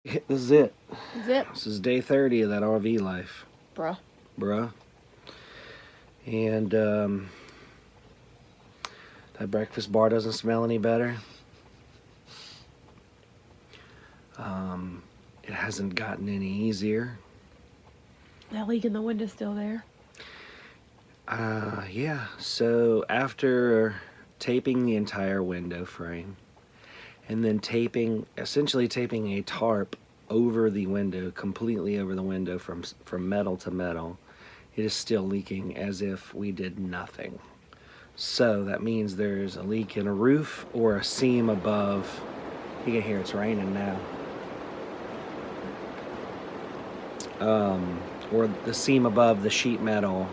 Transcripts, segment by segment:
This is it. Zip. This is day 30 of that RV life, Bruh. And that breakfast bar doesn't smell any better. It hasn't gotten any easier. That leak in the window's still there. Yeah, so after taping the entire window frame and then essentially taping a tarp over the window, completely over the window from metal to metal, it is still leaking as if we did nothing. So that means there's a leak in a roof or a seam above. You can hear it's raining now. Or the seam above the sheet metal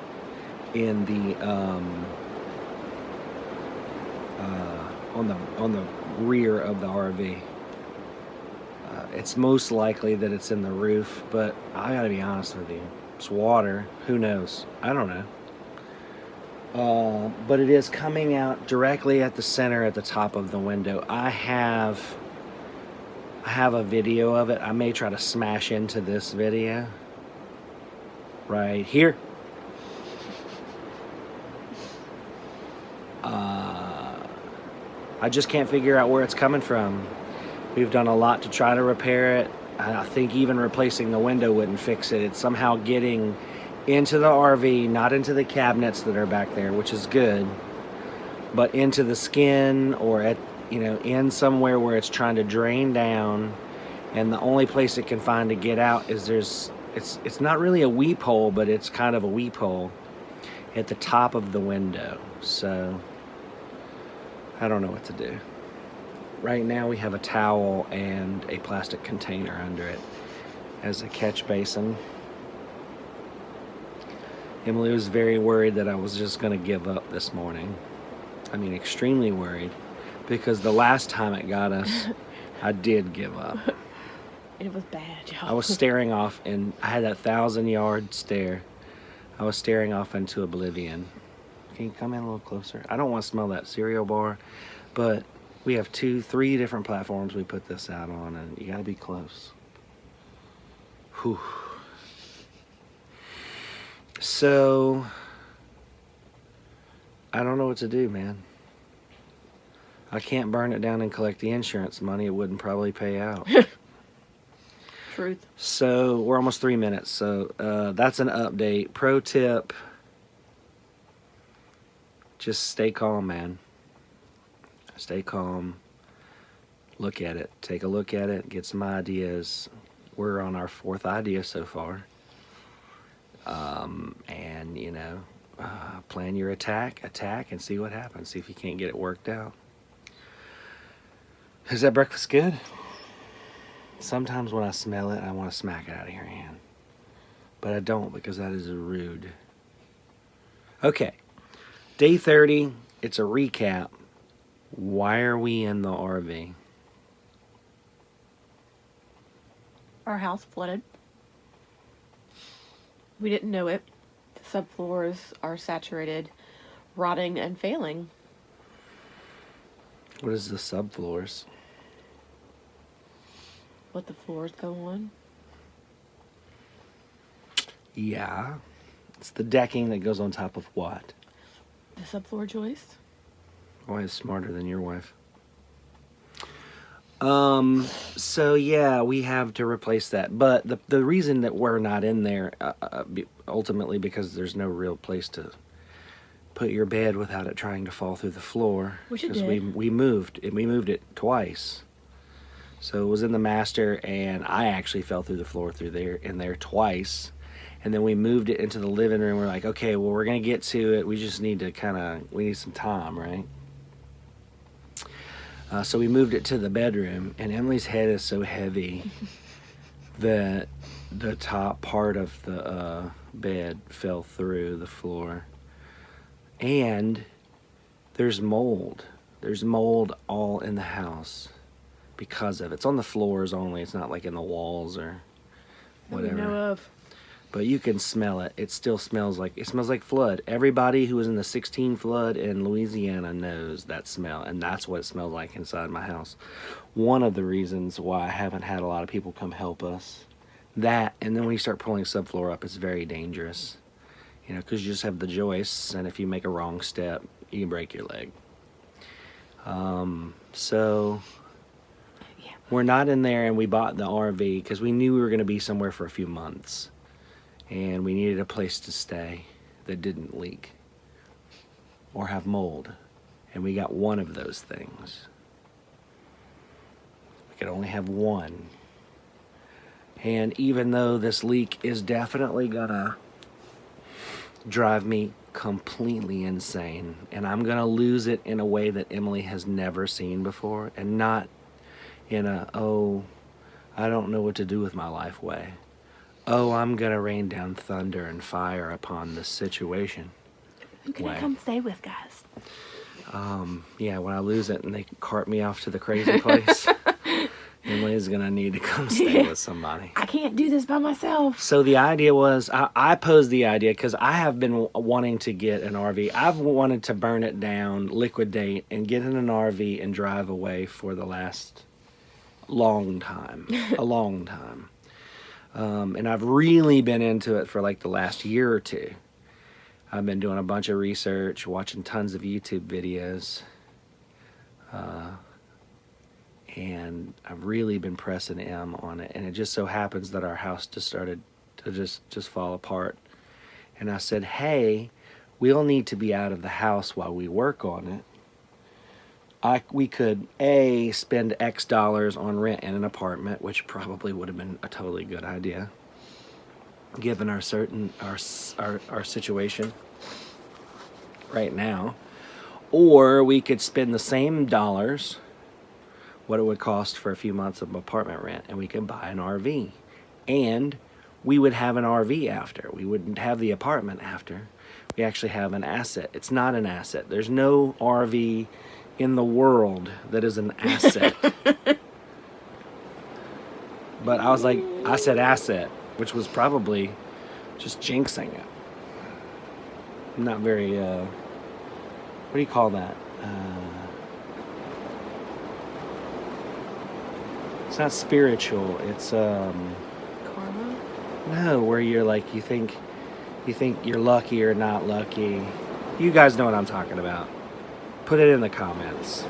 in the on the rear of the RV. It's most likely that it's in the roof, but I gotta be honest with you, it's water. Who knows? I don't know. But it is coming out directly at the center at the top of the window. I have a video of it. I may try to smash into this video right here. I just can't figure out where it's coming from. We've done a lot to try to repair it. I think even replacing the window wouldn't fix it. It's somehow getting into the RV, not into the cabinets that are back there, which is good, but into the skin or in somewhere where it's trying to drain down, and the only place it can find to get out is it's not really a weep hole, but it's kind of a weep hole at the top of the window. So I don't know what to do. Right now we have a towel and a plastic container under it as a catch basin. Emily was very worried that I was just going to give up this morning. I mean, extremely worried, because the last time it got us, I did give up. It was bad, y'all. I was staring off, and I had that 1,000-yard stare. I was staring off into oblivion. Can you come in a little closer? I don't want to smell that cereal bar, but we have 3 different platforms we put this out on, and you gotta be close. Whew. So, I don't know what to do, man. I can't burn it down and collect the insurance money. It wouldn't probably pay out. Truth. So, we're almost 3 minutes. So, that's an update. Pro tip: just stay calm, man. Stay calm. Look at it. Take a look at it. Get some ideas. We're on our 4th idea so far. And, plan your attack, and see what happens. See if you can't get it worked out. Is that breakfast good? Sometimes when I smell it, I want to smack it out of your hand. But I don't, because that is rude. Okay. Day 30. It's a recap. Why are we in the RV? Our house flooded. We didn't know it. The subfloors are saturated, rotting, and failing. What is the subfloors? Let the floors go on. Yeah. It's the decking that goes on top of what? The subfloor joist. Why is smarter than your wife? So yeah, we have to replace that. But the reason that we're not in there, ultimately, because there's no real place to put your bed without it trying to fall through the floor. Which it Because did. we moved it twice. So it was in the master, and I actually fell through the floor in there twice. And then we moved it into the living room. We're like, okay, well, we're gonna get to it. We just need to we need some time, right? So we moved it to the bedroom, and Emily's head is so heavy that the top part of the bed fell through the floor. And there's mold. There's mold all in the house because of it. It's on the floors only. It's not like in the walls or whatever. That we know of. but you can smell it. It still smells like flood. Everybody who was in the 16 flood in Louisiana knows that smell, and that's what it smells like inside my house. One of the reasons why I haven't had a lot of people come help us. That, and then when you start pulling subfloor up, it's very dangerous. You know, because you just have the joists, and if you make a wrong step, you can break your leg. So Yeah. we're not in there, and we bought the RV because we knew we were going to be somewhere for a few months. And we needed a place to stay that didn't leak or have mold. And we got one of those things. We could only have one. And even though this leak is definitely gonna drive me completely insane, and I'm gonna lose it in a way that Emily has never seen before, and not in a, oh, I don't know what to do with my life way. Oh, I'm gonna rain down thunder and fire upon this situation. Who can I way. come stay with, guys? Yeah, when I lose it and they cart me off to the crazy place, Emily's gonna need to come stay with somebody. I can't do this by myself. So the idea was, I posed the idea because I have been wanting to get an RV. I've wanted to burn it down, liquidate, and get in an RV and drive away for the last long time, a long time. And I've really been into it for like the last year or two. I've been doing a bunch of research, watching tons of YouTube videos. And I've really been pressing M on it. And it just so happens that our house just started to just fall apart. And I said, hey, we'll need to be out of the house while we work on it. We could spend X dollars on rent in an apartment, which probably would have been a totally good idea, given our situation right now. Or we could spend the same dollars, what it would cost for a few months of apartment rent, and we could buy an RV. And we would have an RV after. We wouldn't have the apartment after. We actually have an asset. It's not an asset. There's no RV in the world that is an asset. But I was like, I said asset, which was probably just jinxing it. I'm not very, what do you call that? It's not spiritual. It's, Karma? no, where you're like, you think you're lucky or not lucky. You guys know what I'm talking about. Put it in the comments.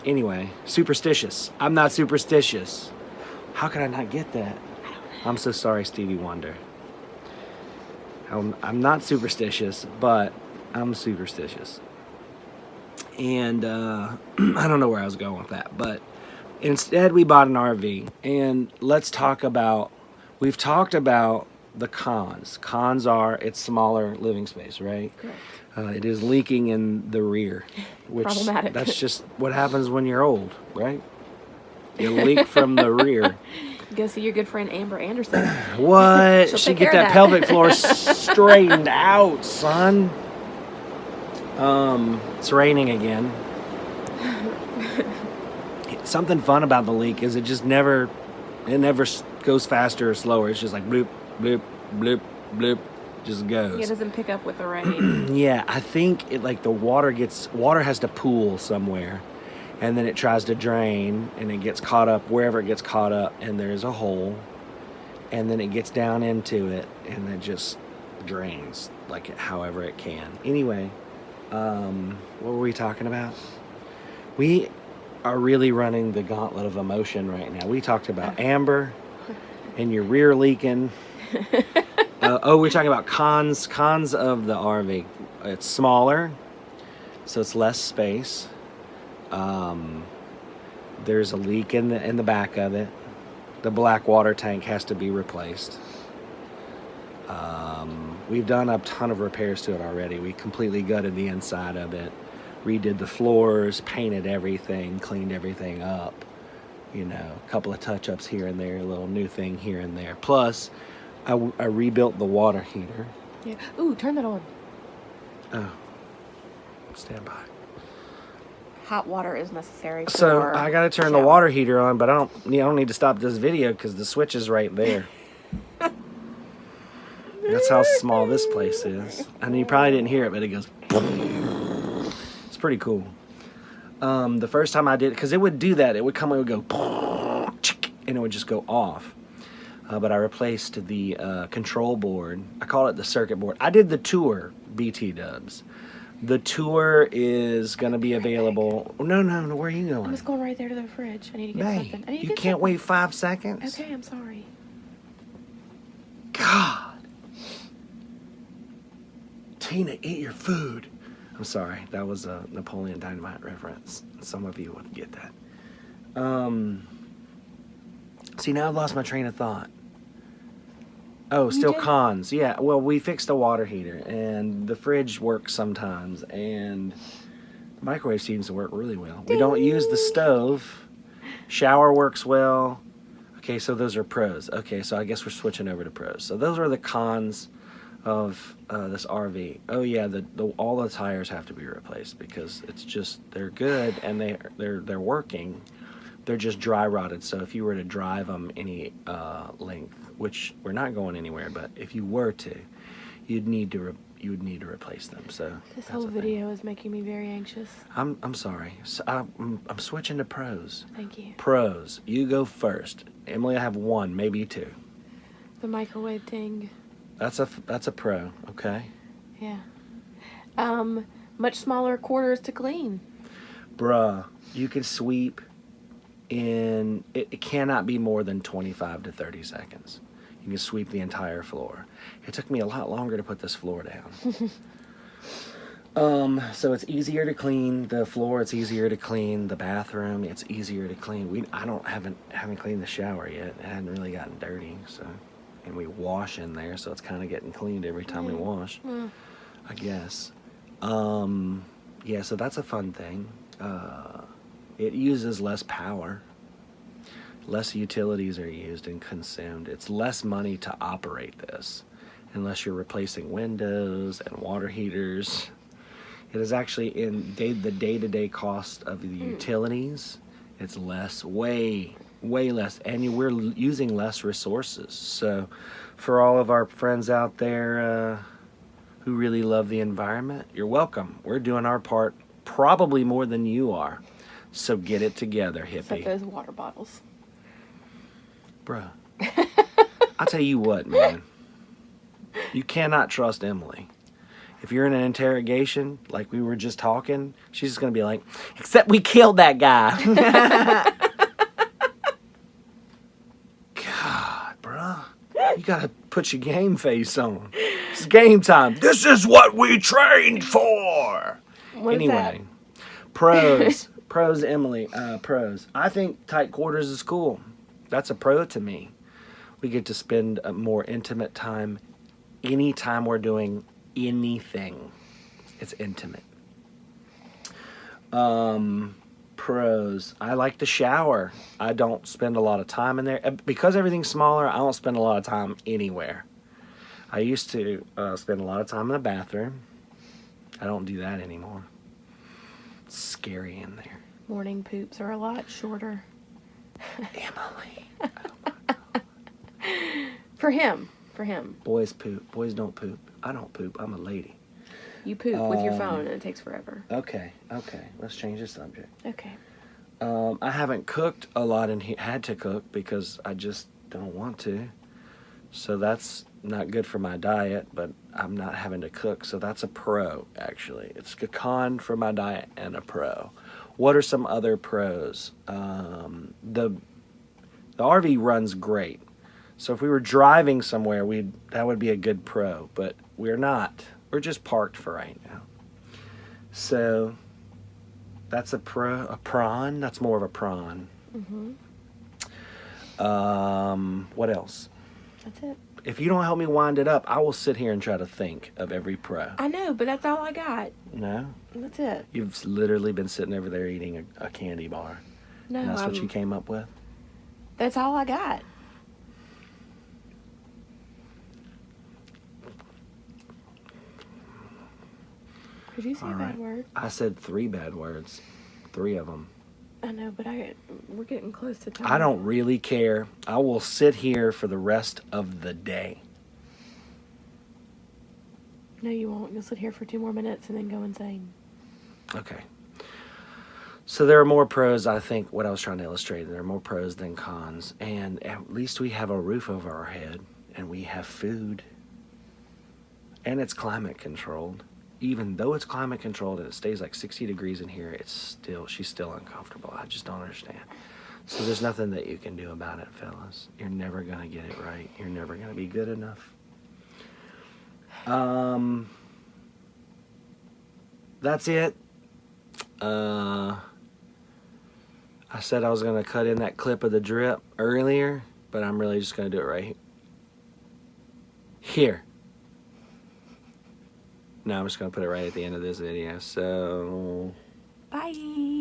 Anyway, superstitious. I'm not superstitious. How could I not get that? I'm so sorry, Stevie Wonder. I'm not superstitious, but I'm superstitious. And I don't know where I was going with that, but instead we bought an RV. And let's talk about, we've talked about the cons. Cons are it's smaller living space, right? Correct. It is leaking in the rear, which Problematic. that's just what happens when you're old, right? You leak from the rear. Go see your good friend Amber Anderson. What? She'll She take get care that of that. pelvic floor straightened out, son. It's raining again. Something fun about the leak is it never goes faster or slower. It's just like bloop, bloop, bloop, bloop, just goes. It doesn't pick up with the rain. Yeah, I think it like the water has to pool somewhere, and then it tries to drain, and it gets caught up wherever it gets caught up, and there's a hole, and then it gets down into it, and it just drains like however it can. Anyway, what were we talking about? We are really running the gauntlet of emotion right now. We talked about Amber and your rear leaking. We're talking about cons of the RV. It's smaller, so it's less space. There's a leak in the back of it. The black water tank has to be replaced. We've done a ton of repairs to it already. We completely gutted the inside of it, redid the floors, painted everything, cleaned everything up. You know, a couple of touch-ups here and there, a little new thing here and there. Plus, I rebuilt the water heater. Yeah. Ooh, turn that on. Oh, stand by. Hot water is necessary. So for I gotta turn the shower. water heater on, but I don't need to stop this video because the switch is right there. That's how small this place is. And you probably didn't hear it, but it goes. It's pretty cool. The first time I did it, because it would do that, it would come, it would go, and it would just go off. But I replaced the control board. I call it the circuit board. I did the tour, BT Dubs. The tour is going to be available. No, where are you going? I'm just going right there to the fridge. I need to get May, something. I need to you get can't something. wait 5 seconds? Okay, I'm sorry. God. Tina, eat your food. I'm sorry. That was a Napoleon Dynamite reference. Some of you wouldn't get that. See, now I've lost my train of thought. Oh, still did? cons. Yeah, well, we fixed the water heater, and the fridge works sometimes, and the microwave seems to work really well. We don't use the stove. Shower works well. Okay, so those are pros. Okay, so I guess we're switching over to pros. So those are the cons of this RV. Oh yeah, all the tires have to be replaced because it's just they're good and they're working. They're just dry rotted. So if you were to drive them any length, which we're not going anywhere, but if you were to, you would need to replace them. So This that's whole a thing. video is making me very anxious. I'm sorry. So I'm switching to pros. Thank you. Pros. You go first. Emily, I have one, maybe two. The microwave thing. That's a pro. Okay. Yeah. Much smaller quarters to clean. Bruh, you can sweep in, it cannot be more than 25 to 30 seconds. You can sweep the entire floor. It took me a lot longer to put this floor down. So it's easier to clean the floor, it's easier to clean the bathroom, it's easier to clean. I haven't cleaned the shower yet. It hadn't really gotten dirty, so. And we wash in there, so it's kind of getting cleaned every time we wash, I guess. Yeah, so that's a fun thing. It uses less power. Less utilities are used and consumed. It's less money to operate this, unless you're replacing windows and water heaters. It is actually in the day-to-day cost of the utilities. It's less, way less, and we're using less resources. So for all of our friends out there who really love the environment, you're welcome. We're doing our part probably more than you are. So get it together, Except hippie. those water bottles. Bruh. I'll tell you what, man. You cannot trust Emily. If you're in an interrogation, like we were just talking, she's just going to be like, except we killed that guy. God, bruh. You got to put your game face on. It's game time. This is what we trained for. What Anyway, pros. Pros, Emily. Pros. I think tight quarters is cool. That's a pro to me. We get to spend a more intimate time anytime we're doing anything. It's intimate. Pros. I like to shower. I don't spend a lot of time in there. Because everything's smaller, I don't spend a lot of time anywhere. I used to spend a lot of time in the bathroom. I don't do that anymore. It's scary in there. Morning poops are a lot shorter. Emily. For him. Boys poop. Boys don't poop. I don't poop. I'm a lady. You poop with your phone and it takes forever. Okay. Let's change the subject. Okay. I haven't cooked a lot and had to cook because I just don't want to. So that's not good for my diet, but I'm not having to cook. So that's a pro, actually. It's a con for my diet and a pro. What are some other pros? The RV runs great. So if we were driving somewhere, that would be a good pro, but we're not. We're just parked for right now. So that's a prawn. That's more of a prawn. What else? That's it. If you don't help me wind it up, I will sit here and try to think of every pro. I know, but that's all I got. No? That's it. You've literally been sitting over there eating a candy bar. No, And that's what you came up with? that's all I got. Did you say All a right. bad word? I said 3 bad words. 3 of them. I know, but we're getting close to time. I don't really care. I will sit here for the rest of the day. No, you won't. You'll sit here for 2 more minutes and then go insane. Okay. So there are more pros, I think, what I was trying to illustrate. There are more pros than cons. And at least we have a roof over our head and we have food. And it's climate controlled. Even though it's climate controlled and it stays like 60 degrees in here, she's still uncomfortable. I just don't understand. So there's nothing that you can do about it, fellas. You're never going to get it right. You're never going to be good enough. That's it. I said I was going to cut in that clip of the drip earlier, but I'm really just going to do it right here. No, I'm just going to put it right at the end of this video. So, Bye.